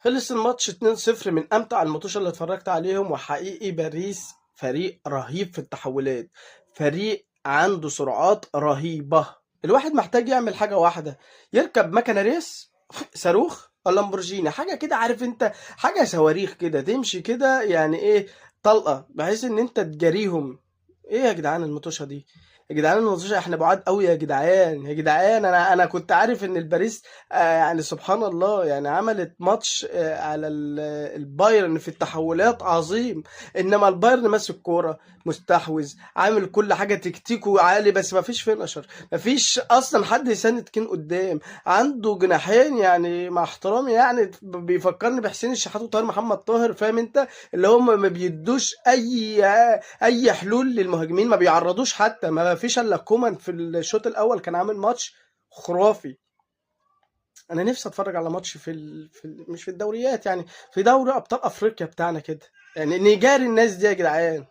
خلص الماتش 2-0 من امتع الماتشات اللي اتفرجت عليهم. وحقيقي باريس فريق رهيب في التحولات، فريق عنده سرعات رهيبة. الواحد محتاج يعمل حاجة واحدة، يركب مكنة ريس صاروخ أو لامبورجيني، حاجة كده عارف انت، حاجة صواريخ كده تمشي كده يعني ايه، طلقة بحيث ان انت تجاريهم. ايه يا جدعان المطوشة دي؟ يا جدعان المطوشة احنا بعاد قوي يا جدعان، يا جدعان انا كنت عارف ان الباريس يعني سبحان الله يعني عملت ماتش على البايرن في التحولات عظيم. انما البايرن ماسك كوره، مستحوذ، عامل كل حاجه، تكتيكه عالي، بس ما فيش فينشر، ما فيش اصلا حد يسند كين قدام. عنده جناحين يعني مع احترامي يعني بيفكرني بحسين الشحات وطاهر محمد طاهر، فاهم انت؟ اللي هم ما بيدوش اي حلول للمهاجمين، ما بيعرضوش حتى، ما فيش الا كومان في الشوط الاول كان عامل ماتش خرافي. انا نفسي اتفرج على ماتش مش في الدوريات يعني، في دوري ابطال افريقيا بتاعنا كده، يعني نجاري الناس دي يا جدعان.